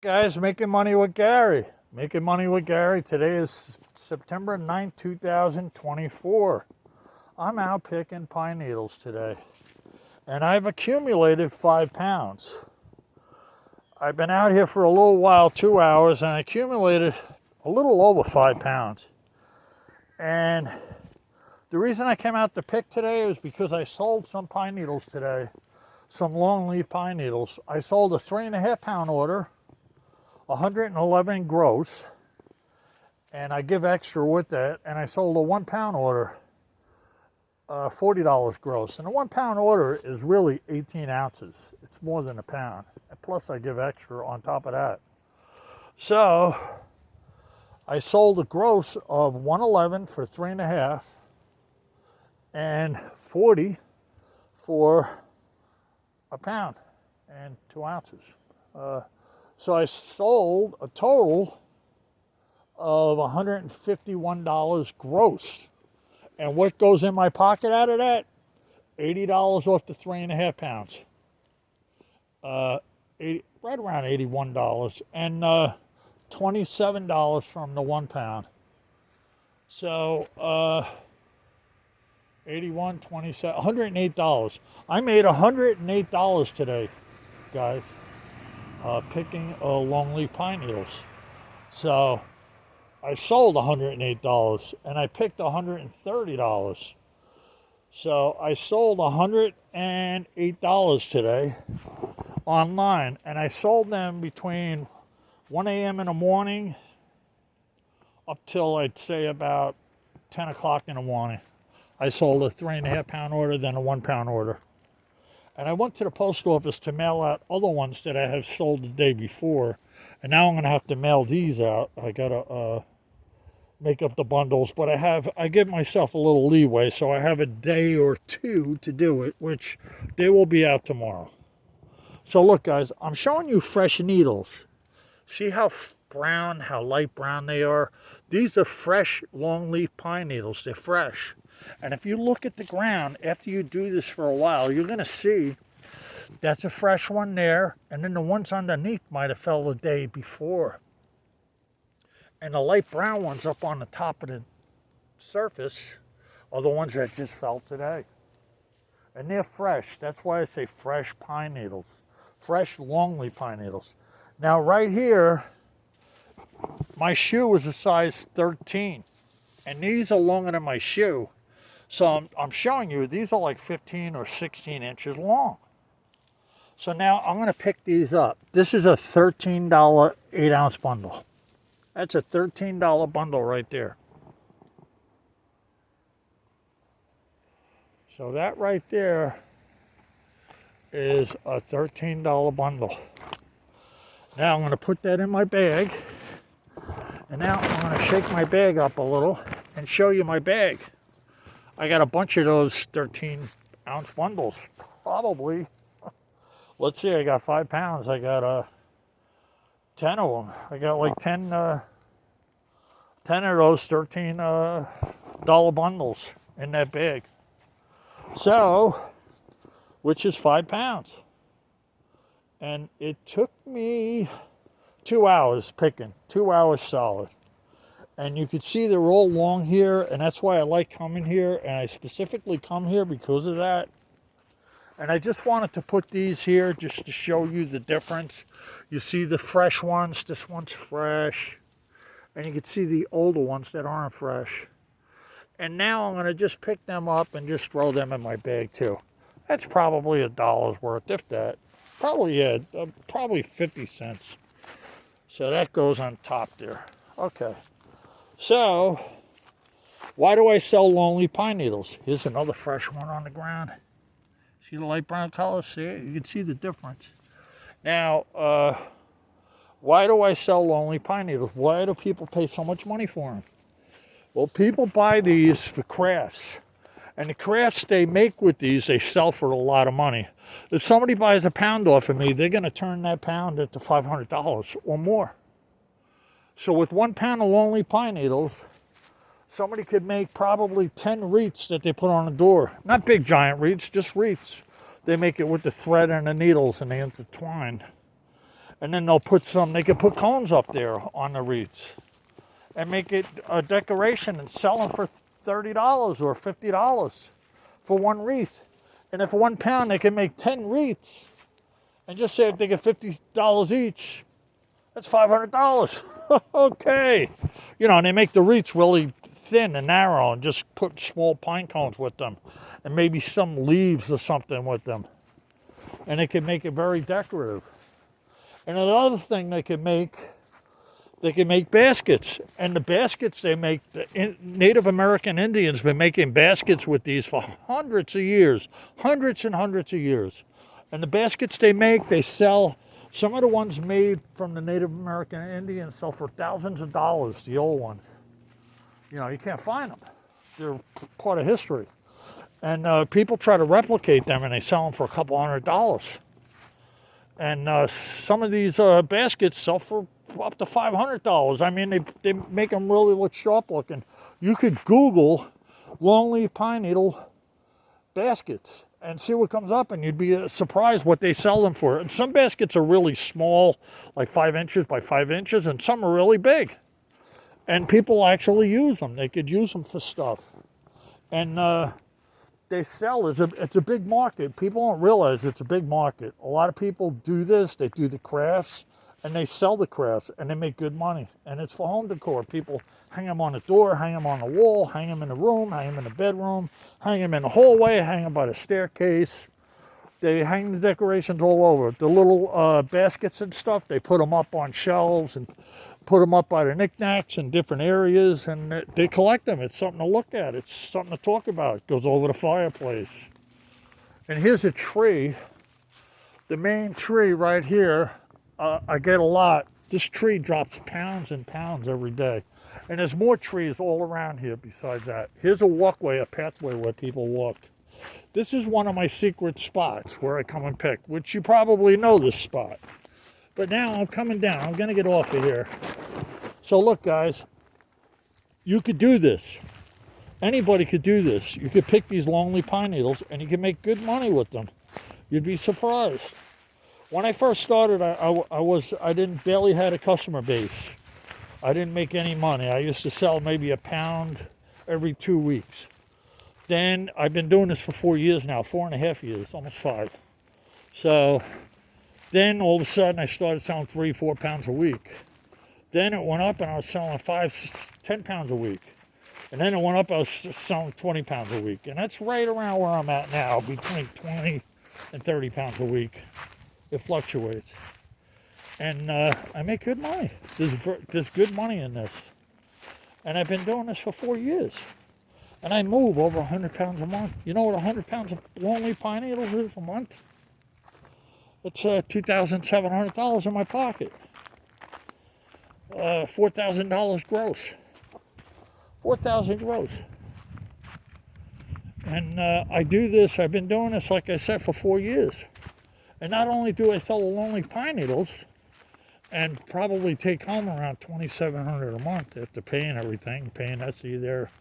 Guys, Making Money with Gary. Making Money with Gary. Today is September 9th, 2024. I'm out picking pine needles today. And I've accumulated 5 pounds. I've been out here for a little while, 2 hours, and I accumulated a little over 5 pounds. And the reason I came out to pick today is because I sold some pine needles today. Some longleaf pine needles. I sold a 3.5 pound order, 111 gross, and I give extra with that. And I sold a 1 pound order, $40 gross. And a 1 pound order is really 18 ounces. It's more than a pound. And plus I give extra on top of that. So I sold a gross of 111 for 3.5 and 40 for a pound and 2 ounces. So I sold a total of $151 gross. And what goes in my pocket out of that? $80 off the 3.5 pounds. 80, right around $81. And $27 from the 1 pound. So 81, 27, $108. I made $108 today, guys, picking longleaf pine needles. So I sold $108 and I picked $130. So I sold $108 today online, and I sold them between 1 a.m. in the morning up till I'd say about 10 o'clock in the morning. I sold a 3.5 pound order, then a 1 pound order. And I went to the post office to mail out other ones that I have sold the day before. And now I'm going to have to mail these out. I got to make up the bundles, but I give myself a little leeway, so I have a day or two to do it, which they will be out tomorrow. So look, guys, I'm showing you fresh needles. See how brown, how light brown they are? These are fresh longleaf pine needles. They're fresh. And if you look at the ground, after you do this for a while, you're going to see that's a fresh one there, and then the ones underneath might have fell the day before. And the light brown ones up on the top of the surface are the ones that just fell today. And they're fresh. That's why I say fresh pine needles. Fresh longleaf pine needles. Now right here, my shoe is a size 13. And these are longer than my shoe. So I'm showing you, these are like 15 or 16 inches long. So now I'm going to pick these up. This is a $13 8-ounce bundle. That's a $13 bundle right there. So that right there is a $13 bundle. Now I'm going to put that in my bag. And now I'm going to shake my bag up a little and show you my bag. I got a bunch of those 13-ounce bundles. Probably. Let's see, I got 5 pounds. I got 10 of them. I got like 10 of those $13 bundles in that bag. So, which is 5 pounds. And it took me 2 hours picking, 2 hours solid. And you can see they're all long here, and that's why I like coming here, and I specifically come here because of that. And I just wanted to put these here just to show you the difference. You see the fresh ones, this one's fresh, and you can see the older ones that aren't fresh. And now I'm going to just pick them up and just throw them in my bag too. That's probably $1 worth, if that. Probably, yeah, probably 50 cents. So that goes on top there. Okay. So, why do I sell longleaf pine needles? Here's another fresh one on the ground. See the light brown color? See it? You can see the difference. Now, why do I sell longleaf pine needles? Why do people pay so much money for them? Well, people buy these for crafts. And the crafts they make with these, they sell for a lot of money. If somebody buys a pound off of me, they're going to turn that pound into $500 or more. So with 1 pound of longleaf pine needles, somebody could make probably 10 wreaths that they put on the door. Not big giant wreaths, just wreaths. They make it with the thread and the needles, and they intertwine. And then they could put cones up there on the wreaths and make it a decoration and sell them for $30 or $50 for one wreath. And if 1 pound, they can make 10 wreaths. And just say if they get $50 each, that's $500. Okay. You know, and they make the wreaths really thin and narrow and just put small pine cones with them and maybe some leaves or something with them. And they can make it very decorative. And another thing they can make baskets. And the baskets they make, Native American Indians have been making baskets with these for hundreds of years. Hundreds and hundreds of years. And the baskets they make, they sell. Some of the ones made from the Native American Indians sell for thousands of dollars, the old ones. You know, you can't find them. They're part of history. And people try to replicate them, and they sell them for a couple $100. And some of these baskets sell for up to $500. I mean, they make them really look sharp looking. You could Google longleaf pine needle baskets and see what comes up, and you'd be surprised what they sell them for. And some baskets are really small, like 5 inches by 5 inches, and some are really big. And people actually use them. They could use them for stuff. And they sell. It's a big market. People don't realize it's a big market. A lot of people do this. They do the crafts, and they sell the crafts, and they make good money. And it's for home decor. People hang them on the door, hang them on the wall, hang them in the room, hang them in the bedroom, hang them in the hallway, hang them by the staircase. They hang the decorations all over. The little baskets and stuff, they put them up on shelves and put them up by the knickknacks in different areas, and they collect them. It's something to look at. It's something to talk about. It goes over the fireplace. And here's a tree. The main tree right here, I get a lot. This tree drops pounds and pounds every day. And there's more trees all around here besides that. Here's a walkway, a pathway where people walk. This is one of my secret spots where I come and pick, which you probably know this spot. But now I'm coming down. I'm going to get off of here. So look, guys, you could do this. Anybody could do this. You could pick these longleaf pine needles, and you can make good money with them. You'd be surprised. When I first started, I barely had a customer base. I didn't make any money. I used to sell maybe a pound every 2 weeks. Then I've been doing this for 4 years now, 4.5 years, almost 5. So then all of a sudden I started selling 3-4 pounds a week. Then it went up and I was selling 5-10 pounds a week. And then it went up, I was selling 20 pounds a week. And that's right around where I'm at now, between 20 and 30 pounds a week. It fluctuates. And I make good money. There's good money in this. And I've been doing this for 4 years. And I move over 100 pounds a month. You know what 100 pounds of longleaf pine needles is a month? It's $2,700 in my pocket. $4,000 gross. $4,000 gross. And I do this, I've been doing this, like I said, for 4 years. And not only do I sell the longleaf pine needles, and probably take home around $2,700 a month after paying everything, paying Etsy their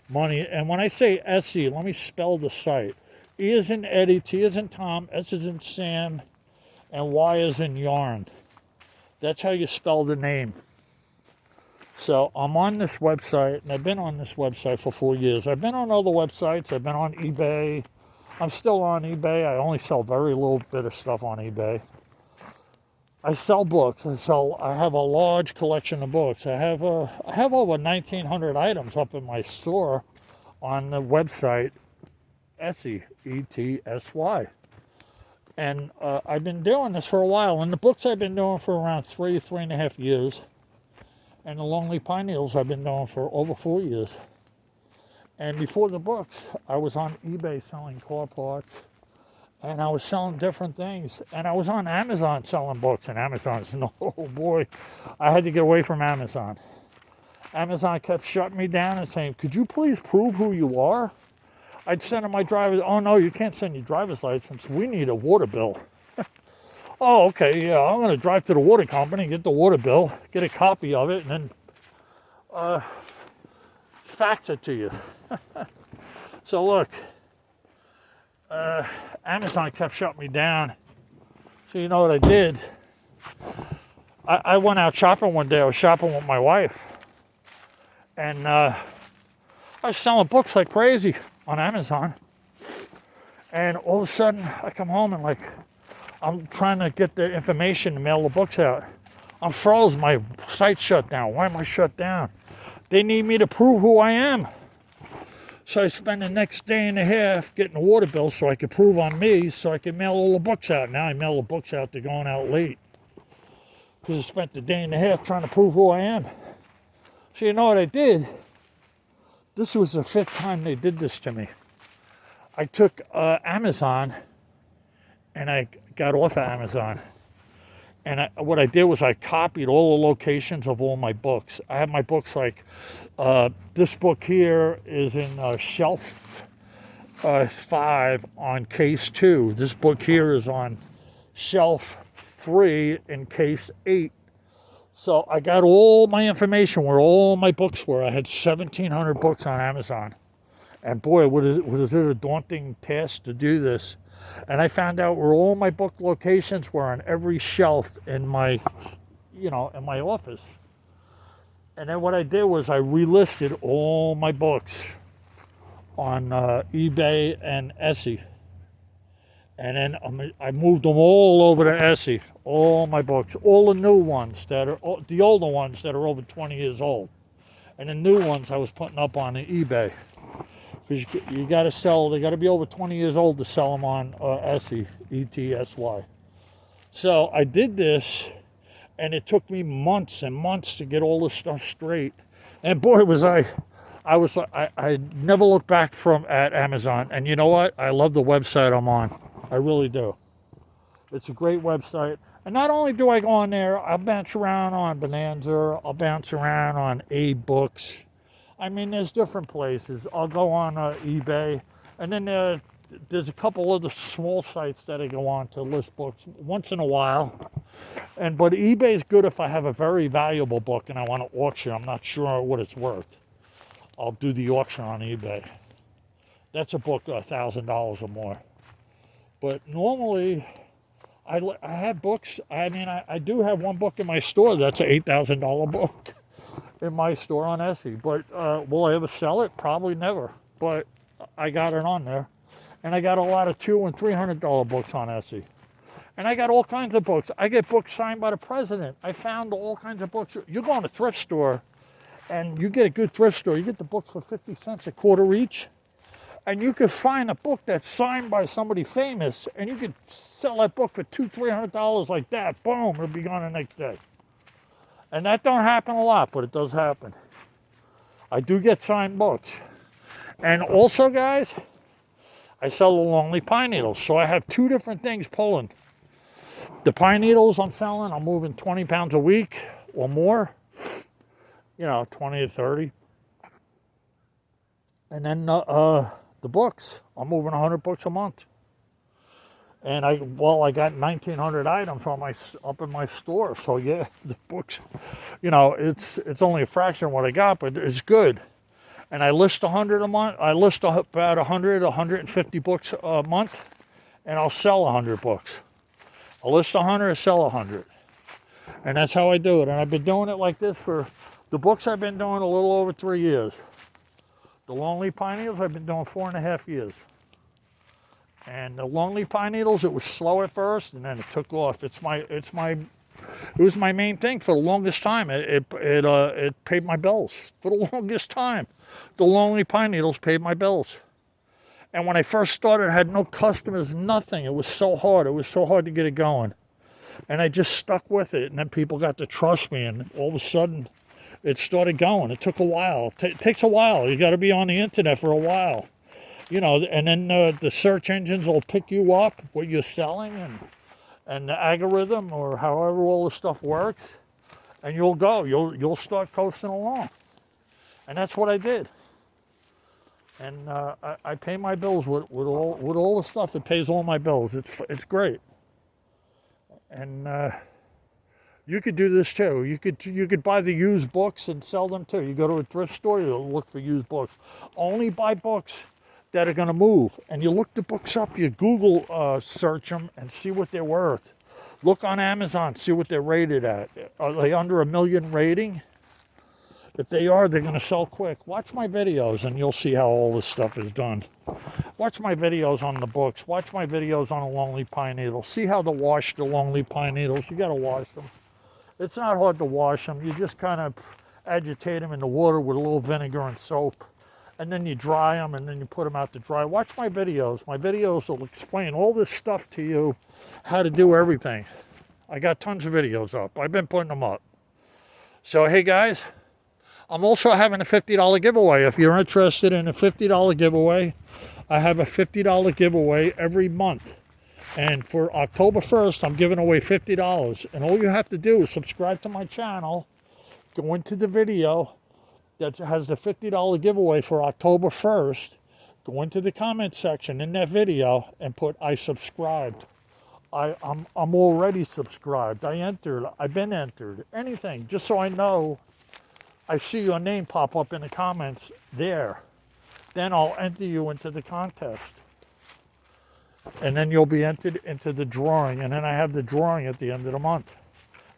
money. And when I say Etsy, let me spell the site. E is in Eddie, T is in Tom, S is in Sam, and Y is in yarn. That's how you spell the name. So I'm on this website, and I've been on this website for 4 years. I've been on other websites. I've been on eBay. I'm still on eBay. I only sell very little bit of stuff on eBay. I sell books. I have a large collection of books. I have over 1,900 items up in my store on the website Etsy, E-T-S-Y. And I've been doing this for a while. And the books I've been doing for around 3.5 years. And the longleaf pine needles I've been doing for over 4 years. And before the books, I was on eBay selling car parts. And I was selling different things. And I was on Amazon selling books. And Amazon's, oh boy, I had to get away from Amazon. Amazon kept shutting me down and saying, could you please prove who you are? I'd send them my driver's, oh no, you can't send your driver's license. We need a water bill. Oh, okay, yeah, I'm going to drive to the water company, get the water bill, get a copy of it, and then fax it to you. So look, Amazon kept shutting me down. So you know what I did? I went out shopping one day. I was shopping with my wife. And I was selling books like crazy on Amazon. And all of a sudden, I come home and like, I'm trying to get the information to mail the books out. I'm froze. My site shut down. Why am I shut down? They need me to prove who I am. So I spent the next day and a half getting a water bill so I could prove on me so I could mail all the books out. Now I mail the books out. They're going out late. Because I spent the day and a half trying to prove who I am. So you know what I did? This was the 5th time they did this to me. I took Amazon and I got off of Amazon. And what I did was I copied all the locations of all my books. I have my books like, this book here is in shelf 5 on case 2. This book here is on shelf 3 in case 8. So I got all my information where all my books were. I had 1,700 books on Amazon. And boy, was it a daunting task to do this. And I found out where all my book locations were on every shelf in my, in my office. And then what I did was I relisted all my books on eBay and Etsy. And then I moved them all over to Etsy, all my books, all the new ones the older ones that are over 20 years old. And the new ones I was putting up on the eBay. Because you got to sell, they got to be over 20 years old to sell them on Etsy, E-T-S-Y. So I did this, and it took me months and months to get all this stuff straight. And boy, I never looked back at Amazon. And you know what? I love the website I'm on. I really do. It's a great website. And not only do I go on there, I'll bounce around on Bonanza, I'll bounce around on A-Books. I mean, there's different places. I'll go on eBay, and then there's a couple other small sites that I go on to list books once in a while. But eBay is good if I have a very valuable book and I want to auction. I'm not sure what it's worth. I'll do the auction on eBay. That's a book $1,000 or more. But normally, I have books. I mean, I do have one book in my store that's an $8,000 book. In my store on Etsy, but will I ever sell it? Probably never. But I got it on there, and I got a lot of $200 and $300 books on Etsy, and I got all kinds of books. I get books signed by the president. I found all kinds of books. You go in a thrift store, and you get a good thrift store. You get the books for 50 cents a quarter each, and you could find a book that's signed by somebody famous, and you could sell that book for $200-$300 like that. Boom, it'll be gone the next day. And that don't happen a lot, but it does happen. I do get signed books. And also, guys, I sell the Longleaf pine needles. So I have 2 different things pulling. The pine needles I'm selling, I'm moving 20 pounds a week or more. 20 to 30. And then the books, I'm moving 100 books a month. And I got 1,900 items up in my store. So yeah, the books, it's only a fraction of what I got, but it's good. And I list 100 a month. I list about 150 books a month, and I'll sell 100 books. I'll list 100, sell 100. And that's how I do it. And I've been doing it like this for the books. I've been doing a little over 3 years. The Longleaf pine needles I've been doing 4.5 years. And the Longleaf pine needles, it was slow at first, and then it took off. It was my main thing for the longest time. It paid my bills for the longest time. The Longleaf pine needles paid my bills. And when I first started, I had no customers, nothing. It was so hard. It was so hard to get it going. And I just stuck with it, and then people got to trust me, and all of a sudden, it started going. It took a while. It takes a while. You got to be on the internet for a while. And then the search engines will pick you up, what you're selling, and the algorithm, or however all the stuff works, and you'll start coasting along. And that's what I did. And I pay my bills with all the stuff. It pays all my bills. It's great. And you could do this too. You could buy the used books and sell them too. You go to a thrift store, you'll look for used books. Only buy books that are going to move. And you look the books up, you Google search them and see what they're worth. Look on Amazon, see what they're rated at. Are they under 1 million rating? If they are, they're going to sell quick. Watch my videos and you'll see how all this stuff is done. Watch my videos on the books. Watch my videos on a longleaf pine needle. See how to wash the longleaf pine needles. You got to wash them. It's not hard to wash them. You just kind of agitate them in the water with a little vinegar and soap. And then you dry them and then you put them out to dry. Watch my videos. My videos will explain all this stuff to you, how to do everything. I got tons of videos up. I've been putting them up. So, hey guys, I'm also having a $50 giveaway. If you're interested in a $50 giveaway, I have a $50 giveaway every month. And for October 1st, I'm giving away $50. And all you have to do is subscribe to my channel, go into the video that has the $50 giveaway for October 1st, go into the comment section in that video and put I subscribed. I'm already subscribed. I've been entered. Anything, just so I know I see your name pop up in the comments there. Then I'll enter you into the contest. And then you'll be entered into the drawing. And then I have the drawing at the end of the month.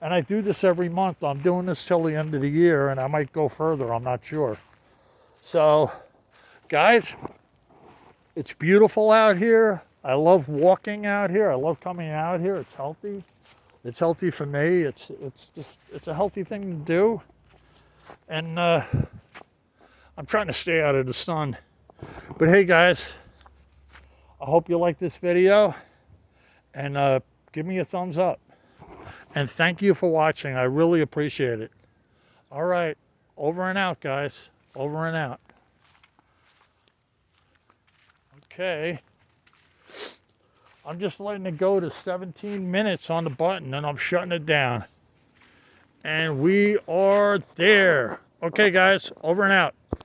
And I do this every month. I'm doing this till the end of the year, and I might go further. I'm not sure. So, guys, it's beautiful out here. I love walking out here. I love coming out here. It's healthy. It's healthy for me. It's a healthy thing to do. And I'm trying to stay out of the sun. But hey, guys, I hope you like this video. And give me a thumbs up. And thank you for watching. I really appreciate it. All right. Over and out, guys. Over and out. Okay. I'm just letting it go to 17 minutes on the button, and I'm shutting it down. And we are there. Okay, guys. Over and out.